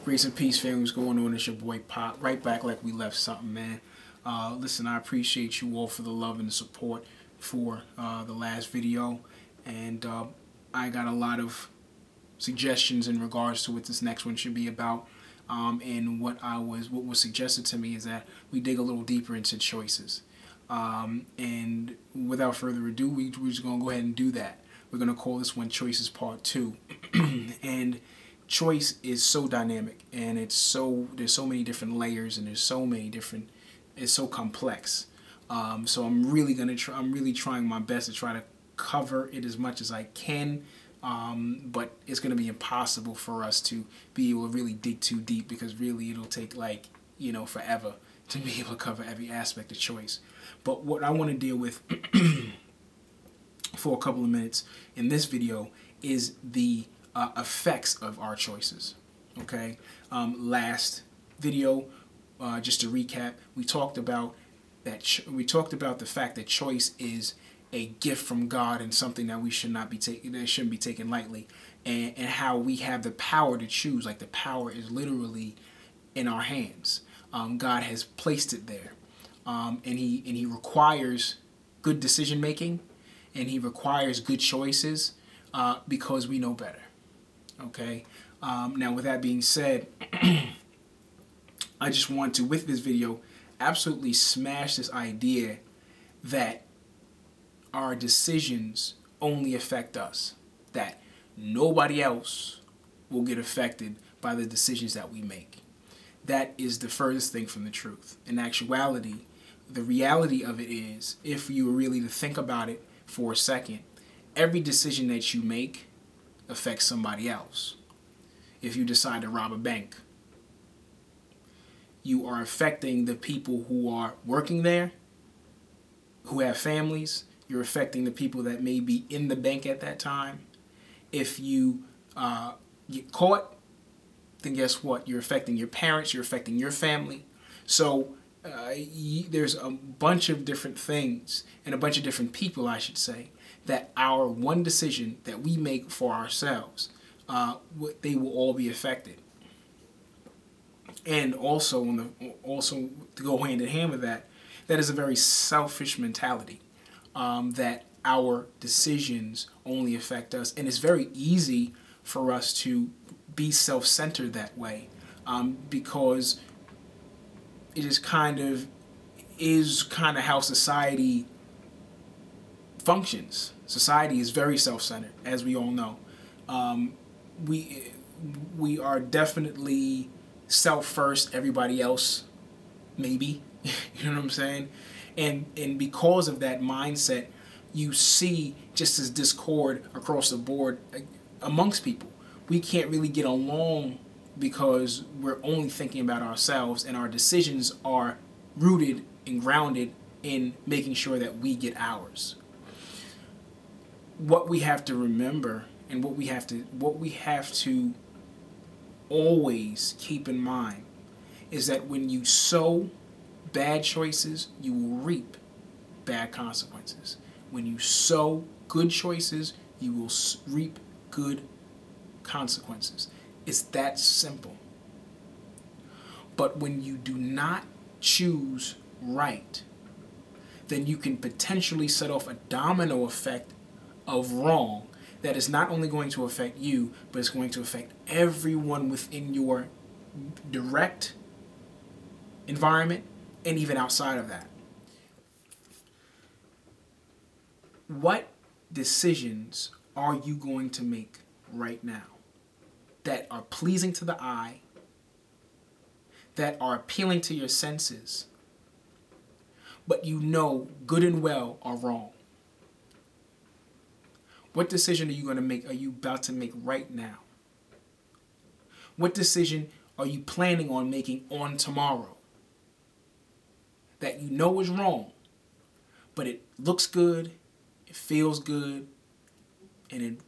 Grace and peace, family. What's going on? It's your boy Pop. Right back like we left something, man. Listen, I appreciate you all for the love and the support for the last video. And I got a lot of suggestions in regards to what this next one should be about. And what was suggested to me is that we dig a little deeper into choices. And without further ado, we're just going to go ahead and do that. We're going to call this one Choices Part 2. And choice is so dynamic, and there's so many different layers, and it's so complex. So I'm really trying my best to try to cover it as much as I can. But it's going to be impossible for us to be able to really dig too deep, because really it'll take forever to be able to cover every aspect of choice. But what I want to deal with for a couple of minutes in this video is the effects of our choices. Okay. Last video, just to recap, we talked about that. We talked about the fact that choice is a gift from God and something that we shouldn't be taken lightly, and how we have the power to choose. Like, the power is literally in our hands. God has placed it there, and He requires good decision making, and He requires good choices because we know better. Okay. Now, with that being said, I just want to, with this video, absolutely smash this idea that our decisions only affect us, that nobody else will get affected by the decisions that we make. That is the furthest thing from the truth. In actuality, the reality of it is, if you were really to think about it for a second, every decision that you make affects somebody else. If you decide to rob a bank, you are affecting the people who are working there, who have families. You're affecting the people that may be in the bank at that time. If you get caught, then guess what? You're affecting your parents. You're affecting your family. So there's a bunch of different things, and a bunch of different people, I should say, that our one decision that we make for ourselves, they will all be affected. And also to go hand in hand with that, that is a very selfish mentality, that our decisions only affect us. And it's very easy for us to be self-centered that way, because it is kind of how society functions. Society is very self-centered, as we all know. We are definitely self first, everybody else maybe. You know what I'm saying? And because of that mindset, you see just as discord across the board amongst people. We can't really get along because we're only thinking about ourselves, and our decisions are rooted and grounded in making sure that we get ours. What we have to remember, and what we have to always keep in mind, is that when you sow bad choices, you will reap bad consequences. When you sow good choices, you will reap good consequences. It's that simple. But when you do not choose right, then you can potentially set off a domino effect of wrong that is not only going to affect you, but it's going to affect everyone within your direct environment and even outside of that. What decisions are you going to make right now that are pleasing to the eye, that are appealing to your senses, but you know good and well are wrong? What decision are you going to make? Are you about to make right now? What decision are you planning on making on tomorrow that you know is wrong, but it looks good, it feels good, and it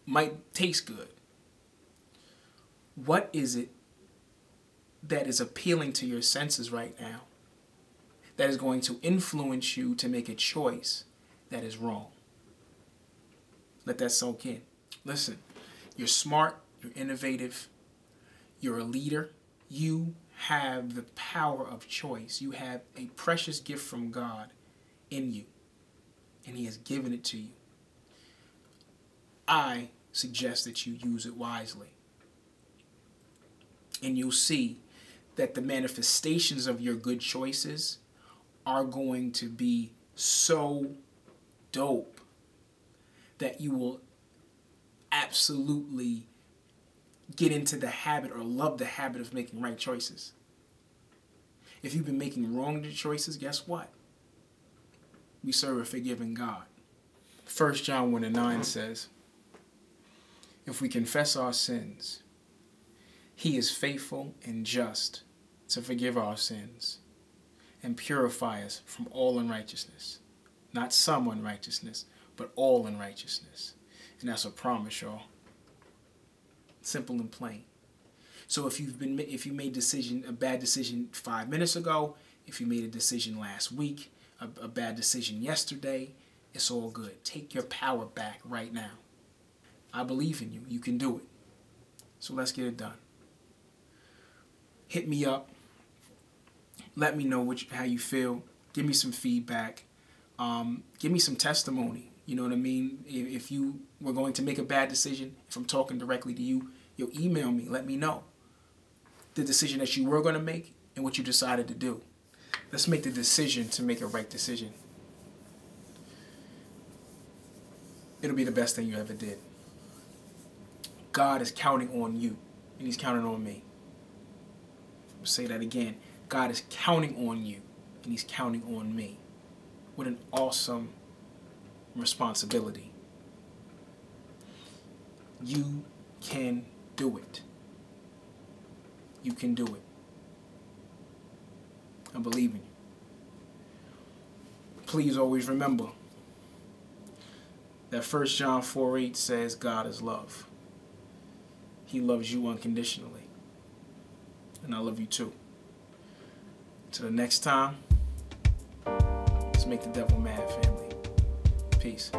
might taste good? What is it that is appealing to your senses right now that is going to influence you to make a choice that is wrong? Let that soak in. Listen, you're smart, You're innovative. You're a leader. You have the power of choice. You have a precious gift from God in you, and He has given it to you. I suggest that you use it wisely. And you'll see that the manifestations of your good choices are going to be so dope that you will absolutely get into the habit or love the habit of making right choices. If you've been making wrong choices, guess what? We serve a forgiving God. 1 John 1:9 says, if we confess our sins, He is faithful and just to forgive our sins and purify us from all unrighteousness. Not some unrighteousness, but all unrighteousness. And that's a promise, y'all. Simple and plain. So if you made a bad decision 5 minutes ago, if you made a decision last week, a bad decision yesterday, it's all good. Take your power back right now. I believe in you. You can do it. So let's get it done. Hit me up. Let me know how you feel. Give me some feedback. Give me some testimony. You know what I mean? If you were going to make a bad decision, if I'm talking directly to you, you'll email me. Let me know the decision that you were going to make and what you decided to do. Let's make the decision to make a right decision. It'll be the best thing you ever did. God is counting on you, and He's counting on me. I'll say that again. God is counting on you, and He's counting on me. What an awesome responsibility. You can do it. You can do it. I believe in you. Please always remember that 1 John 4:8 says God is love. He loves you unconditionally. And I love you too. Till the next time, let's make the devil mad, family. Peace.